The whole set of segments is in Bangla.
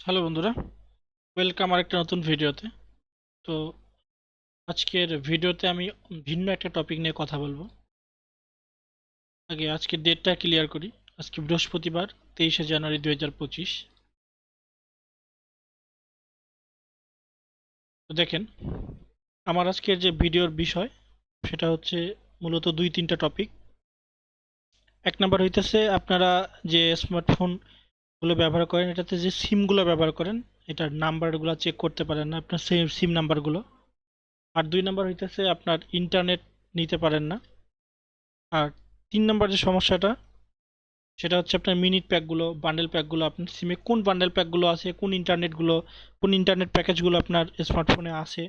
হ্যালো বন্ধুরা, ওয়েলকাম আরেকটা নতুন ভিডিওতে। তো আজকের ভিডিওতে আমি ভিন্ন একটা টপিক নিয়ে কথা বলবো। আগে আজকের ডেটটা ক্লিয়ার করি। আজকে বৃহস্পতিবার, 23শে জানুয়ারি 2025। তো দেখেন, আমার আজকের যে ভিডিওর বিষয় সেটা হচ্ছে মূলত দুই তিনটা টপিক। এক নাম্বার হইতেছে আপনারা যে স্মার্টফোনগুলো ব্যবহার করেন, এটাতে যে সিমগুলো ব্যবহার করেন, এটার নাম্বারগুলো চেক করতে পারেন না আপনার সিম নাম্বারগুলো। আর দুই নাম্বার হইতেছে আপনার ইন্টারনেট নিতে পারেন না। আর তিন নম্বর যে সমস্যাটা সেটা হচ্ছে আপনার মিনিট প্যাকগুলো, বান্ডেল প্যাকগুলো, আপনার সিমে কোন বান্ডেল প্যাকগুলো আছে, কোন ইন্টারনেট প্যাকেজগুলো আপনার স্মার্টফোনে আছে,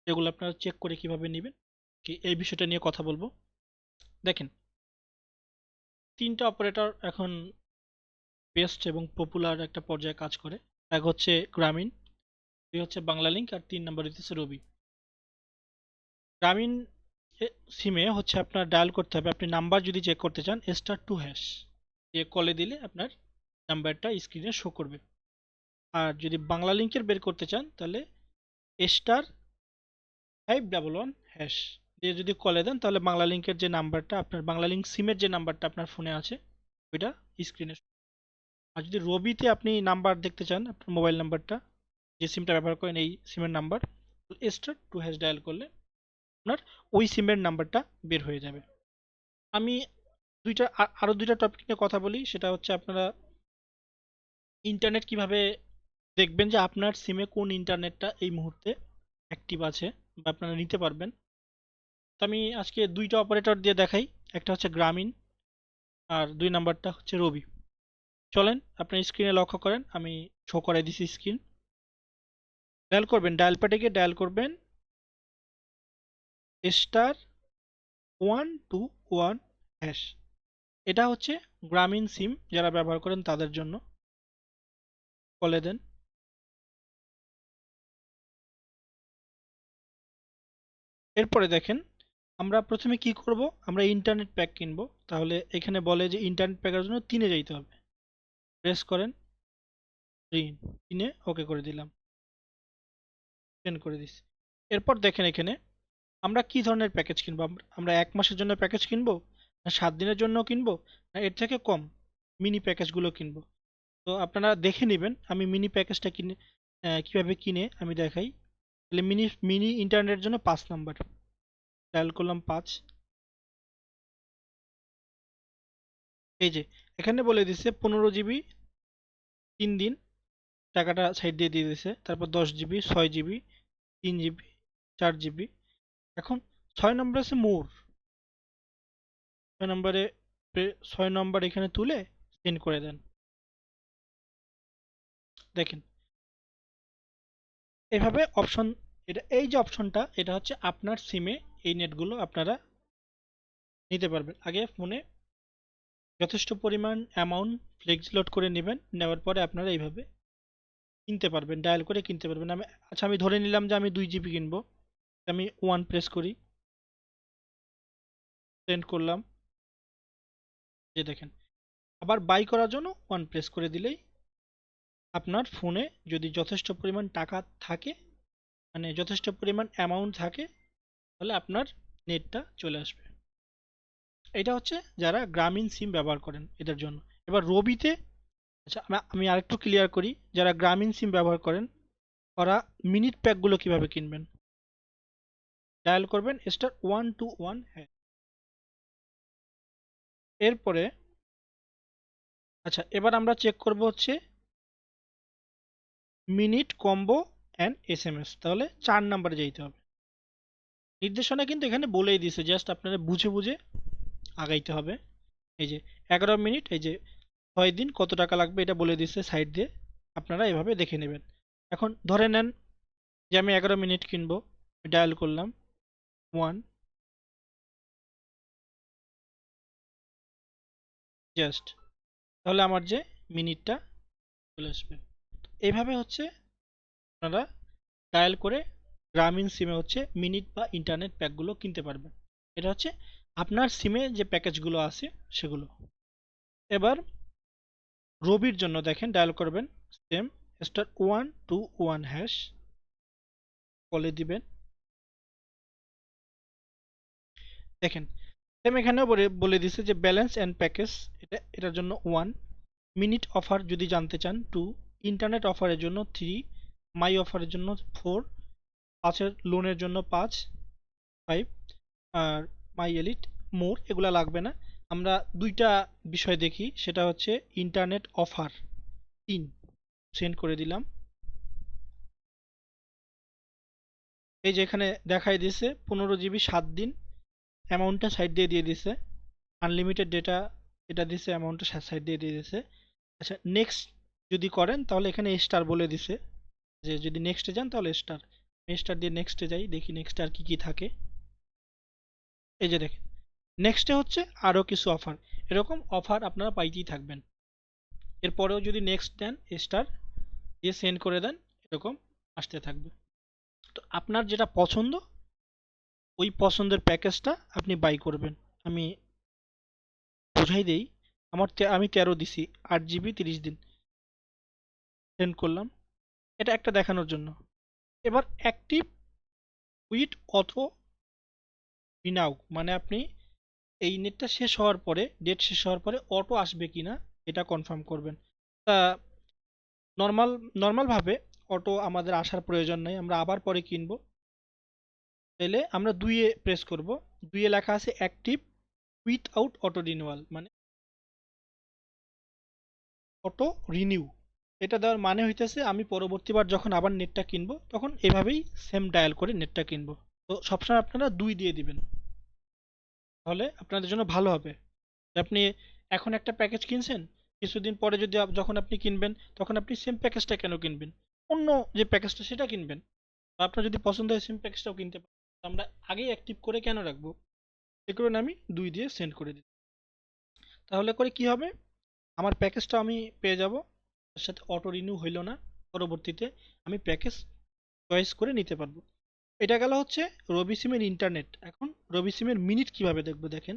এগুলো আপনারা চেক করে কিভাবে নেবেন, কি এই বিষয়টা নিয়ে কথা বলবো। দেখেন, তিনটা অপারেটর এখন বেস্ট এবং পপুলার একটা পর্যায়ে কাজ করে। এক হচ্ছে গ্রামীণ, দুই হচ্ছে বাংলালিংক, আর তিন নম্বর হচ্ছে রবি। গ্রামীণ সিমে হচ্ছে আপনার ডায়াল করতে হবে, আপনি নাম্বার যদি চেক করতে চান *2# দিয়ে কলে দিলে আপনার নাম্বারটা স্ক্রিনে শো করবে। আর যদি বাংলা লিঙ্কের বের করতে চান তাহলে *511# দিয়ে যদি কলে দেন তাহলে বাংলা লিঙ্কের যে নাম্বারটা, আপনার বাংলা লিঙ্ক সিমের যে নাম্বারটা আপনার ফোনে আছে ওইটা স্ক্রিনে। আর যদি রবিতে আপনি নাম্বার দেখতে চান, আপনার মোবাইল নাম্বারটা যে সিমটা ব্যবহার করেন এই সিমের নাম্বার, *2# ডায়াল করলে আপনার ওই সিমের নাম্বারটা বের হয়ে যাবে। আমি আরো দুইটা টপিক নিয়ে কথা বলি। সেটা হচ্ছে আপনারা ইন্টারনেট কিভাবে দেখবেন যে আপনার সিমে কোন ইন্টারনেটটা এই মুহূর্তে অ্যাক্টিভ আছে বা আপনারা নিতে পারবেন। তো আমি আজকে দুইটা অপারেটর দিয়ে দেখাই। একটা হচ্ছে গ্রামীণ আর দুই নাম্বারটা হচ্ছে রবি। চলেন আপনার স্ক্রিনে লক্ষ্য করেন, আমি শো করাই দিছি স্ক্রিন। ডায়াল করবেন, ডায়াল প্যাডে গিয়ে ডায়াল করবেন *121#। এটা হচ্ছে গ্রামীণ সিম যারা ব্যবহার করেন তাদের জন্য। কলে দেন। এরপরে দেখেন, আমরা প্রথমে কি করব, আমরা ইন্টারনেট প্যাক কিনবো। তাহলে এখানে বলে যে ইন্টারনেট প্যাকের জন্য 3-এ যাইতে হবে। প্রেস করেন 3-এ, ওকে করে দিলাম, সেন্ড করে দিচ্ছি। এরপর দেখেন এখানে আমরা কি ধরনের প্যাকেজ কিনবো। আমরা 1 মাসের জন্য প্যাকেজ কিনবো, না 7 দিনের জন্য কিনবো, না এর থেকে কম মিনি প্যাকেজগুলো কিনবো। তো আপনারা দেখে নেবেন আমি মিনি প্যাকেজটা কিনে কিভাবে কিনে আমি দেখাই। তাহলে মিনি মিনি ইন্টারনেটের জন্য 5 নাম্বার ডায়াল করলাম 5। এই যে এখানে বলে দিচ্ছে 15 GB 3 দিন, টাকাটা সাইড দিয়ে দিয়ে দিছে। তারপর 10 GB, 6 GB, 3 GB, 4 GB। এখন 6 নম্বর আছে মোর। 6 নম্বরে 6 নম্বর এখানে তুলে সেন্ড করে দেন। দেখেন এভাবে অপশন, এই যে অপশনটা এটা হচ্ছে আপনার সিমে এই নেটগুলো আপনারা নিতে পারবেন। আগে ফোনে যথেষ্ট পরিমাণ অ্যামাউন্ট ফ্লেক্স লোড করে নেবেন, নেওয়ার পরে আপনারা এইভাবে কিনতে পারবেন, ডায়াল করে কিনতে পারবেন। আমি ধরে নিলাম যে আমি 2 GB কিনবো। আমি 1 প্রেস করি, সেন্ড করলাম। যে দেখেন, আবার বাই করার জন্য 1 প্রেস করে দিলেই আপনার ফোনে যদি যথেষ্ট পরিমাণ টাকা থাকে, মানে যথেষ্ট পরিমাণ অ্যামাউন্ট থাকে, তাহলে আপনার নেটটা চলে আসবে। এটা হচ্ছে যারা গ্রামীণ সিম ব্যবহার করেন এদের জন্য। এবার রবিতে, আচ্ছা আমি আরেকটু ক্লিয়ার করি, যারা গ্রামীণ সিম ব্যবহার করেন ওরা মিনিট প্যাকগুলো কিভাবে কিনবেন। ডায়াল করবেন *121#। এরপরে আচ্ছা এবার আমরা চেক করব হচ্ছে মিনিট কম্বো অ্যান্ড SMS। তাহলে 4 নম্বরে যাইতে হবে। নির্দেশনা কিন্তু এখানে বলেই দিছে, জাস্ট আপনারা বুঝে বুঝে আগাইতে হবে। এই যে 11 মিনিট, এই যে 6 দিন কত টাকা লাগবে এটা বলে দিচ্ছে সাইড দিয়ে, আপনারা এভাবে দেখে নেবেন। এখন ধরে নেন যে আমি 11 মিনিট কিনবো, ডায়াল করলাম 1, জাস্ট, তাহলে আমার যে মিনিটটা চলে আসবে। এইভাবে হচ্ছে আপনারা ডায়াল করে গ্রামীণ সিমে হচ্ছে মিনিট বা ইন্টারনেট প্যাকগুলো কিনতে পারবেন। এটা হচ্ছে আপনার সিমে যে প্যাকেজগুলো আছে সেগুলো। এবার রবির জন্য দেখেন, ডায়াল করবেন সেম *121# বলে দিবেন। দেখেন সেম এখানেও বলে দিছে যে ব্যালেন্স এন্ড প্যাকেজ এটার জন্য 1, মিনিট অফার যদি জানতে চান 2, ইন্টারনেট অফারের জন্য 3, মাই অফারের জন্য 4, পাঁচের লোনের জন্য 5, আর মাই এলিট মোর এগুলা লাগবে না। আমরা দুইটা বিষয় দেখি, সেটা হচ্ছে ইন্টারনেট অফার 3 সেন্ড করে দিলাম। এই যে এখানে দেখাই দিছে 15 GB 7 দিন, অ্যামাউন্টটা সাইড দিয়ে দিছে। আনলিমিটেড ডেটা এটা দিছে, অ্যামাউন্টটা সাইড দিয়ে দিছে। আচ্ছা নেক্সট যদি করেন তাহলে এখানে স্টার বলে দিছে, যে যদি নেক্সটে যান তাহলে স্টার দিয়ে নেক্সটে যাই, দেখি নেক্সটে আর কি কি থাকে। এই যে দেখেন নেক্সটে হচ্ছে আরও কিছু অফার, এরকম অফার আপনারা পাইতেই থাকবেন। এরপরেও যদি নেক্সট দেন স্টার দিয়ে সেন্ড করে দেন, এরকম আসতে থাকবে। তো আপনার যেটা পছন্দ ওই পছন্দের প্যাকেজটা আপনি বাই করবেন। আমি বুঝাই দেই, আমি 13 দিছি, 8 GB 30 দিন সেন্ড করলাম, এটা একটা দেখানোর জন্য। এবার অ্যাক্টিভ উইথ অথো রিনাউ, মানে আপনি এই নেটটা শেষ হওয়ার পরে, ডেট শেষ হওয়ার পরে অটো আসবে কিনা এটা কনফার্ম করবেন। তা নর্মালভাবে অটো আমাদের আসার প্রয়োজন নেই, আমরা আবার পরে কিনবো। তাহলে আমরা 2-এ প্রেস করব, 2-এ লেখা আছে অ্যাক্টিভ উইথআউট অটো রিনিউয়াল, মানে অটো রিনিউ। এটা দেওয়ার মানে হইতেছে আমি পরবর্তীবার যখন আবার নেটটা কিনবো তখন এভাবেই সেম ডায়াল করে নেটটা কিনবো। তো সবসময় আপনারা 2 দিয়ে দিবেন, তাহলে আপনাদের জন্য ভালো হবে। আপনি এখন একটা প্যাকেজ কিনছেন, কিছুদিন পরে যদি যখন আপনি কিনবেন তখন আপনি সেম প্যাকেজটা কেন কিনবেন, অন্য যে প্যাকেজটা সেটা কিনবেন। বা আপনার যদি পছন্দ হয় সেম প্যাকেজটাও কিনতে পারেন। তো আমরা আগেই অ্যাক্টিভ করে কেন রাখবো, এ কারণে আমি 2 দিয়ে সেন্ড করে দিই। তাহলে করে কি হবে, আমার প্যাকেজটা আমি পেয়ে যাব, তার সাথে অটো রিনিউ হইল না, পরবর্তীতে আমি প্যাকেজ চয়েস করে নিতে পারবো। এটা গেল হচ্ছে রবি সিমের ইন্টারনেট। এখন রবি সিমের মিনিট কিভাবে দেখবো, দেখেন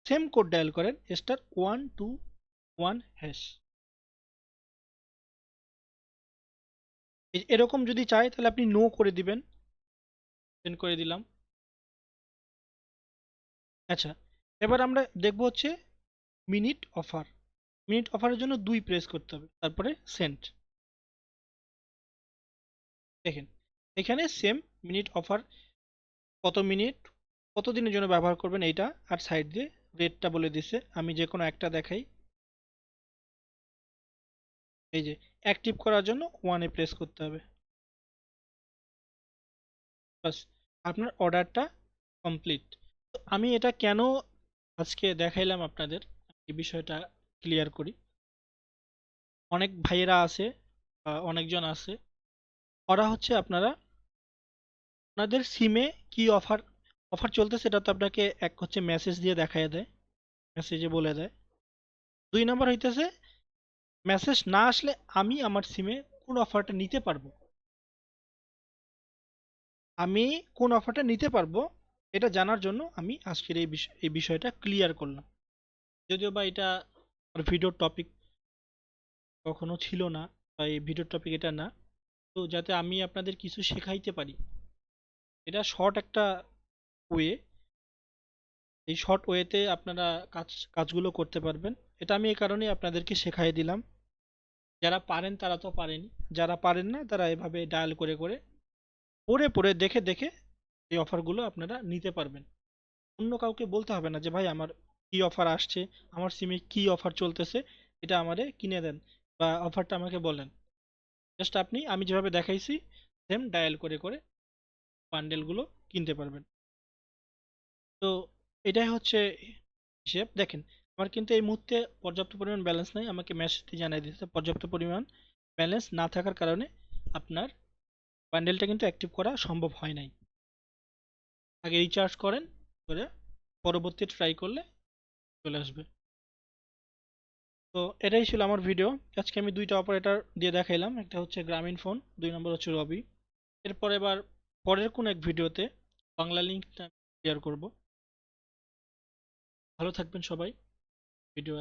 সেম কোড ডায়াল করেন *121#। এরকম যদি চাই তাহলে আপনি নো করে দিবেন, সেন্ড করে দিলাম। আচ্ছা এবার আমরা দেখবো হচ্ছে মিনিট অফার। মিনিট অফারের জন্য 2 প্রেস করতে হবে, তারপরে সেন্ড। দেখেন এখানে সেম মিনিট অফার, কত মিনিট কত দিনের জন্য ব্যবহার করবেন এইটা, আর সাইড দিয়ে রেটটা বলে দিছে। আমি যে কোনো একটা দেখাই, এই যে অ্যাক্টিভ করার জন্য 1-এ প্রেস করতে হবে, বাস আপনার অর্ডারটা কমপ্লিট। আমি এটা কেন আজকে দেখাইলাম আপনাদের, এই বিষয়টা ক্লিয়ার করি। অনেক ভাইয়েরা আছে বা অনেকজন আছে, ওরা হচ্ছে আপনাদের সিমে কি অফার অফার চলতেছে সেটা তো আপনাকে এক হচ্ছে মেসেজ দিয়ে দেখায় দেয়, মেসেজে বলে দেয়। 2 নাম্বার হইতেছে মেসেজ না আসলে আমি আমার সিমে কোন অফারটা নিতে পারবো, আমি কোন অফারটা নিতে পারবো এটা জানার জন্য আমি আজকের এই বিষয়টা ক্লিয়ার করলাম। যদিও বা এটা ভিডিওর টপিক কখনো ছিল না, বা এই ভিডিওর টপিক এটা না, তো যাতে আমি আপনাদের কিছু শেখাইতে পারি, এটা শর্ট একটা ওয়ে, এই শর্ট ওয়েতে আপনারা কাজগুলো করতে পারবেন। এটা আমি এই কারণেই আপনাদেরকে শেখাই দিলাম। যারা পারেন তারা তো পারেনই, যারা পারেন না তারা এভাবে ডায়াল করে করে পড়ে পড়ে দেখে দেখে এই অফারগুলো আপনারা নিতে পারবেন। অন্য কাউকে বলতে হবে না যে ভাই আমার কি অফার আসছে, আমার সিমে কি অফার চলতেছে, এটা আমারে কিনে দেন বা অফারটা আমাকে বলেন। জাস্ট আমি যেভাবে দেখাইছি সেম ডায়াল করে করে বান্ডেলগুলো কিনতে পারবেন। তো এটাই হচ্ছে হিসেব। দেখেন আমার কিন্তু এই মুহূর্তে পর্যাপ্ত পরিমাণ ব্যালেন্স নাই, আমাকে মেসেজটি জানিয়ে দিতে পর্যাপ্ত পরিমাণ ব্যালেন্স না থাকার কারণে আপনার বান্ডেলটা কিন্তু অ্যাক্টিভ করা সম্ভব হয় নাই। আগে রিচার্জ করেন, করে পরবর্তী ট্রাই করলে চলে আসবে। তো এটাই ছিল আমার ভিডিও। আজকে আমি 2টা অপারেটর দিয়ে দেখাইলাম, একটা হচ্ছে গ্রামীণ ফোন, 2 নম্বর হচ্ছে রবি। এরপর এবার পরের কোন এক ভিডিওতে বাংলা লিঙ্কটা শেয়ার করব। ভালো থাকবেন সবাই। ভিডিও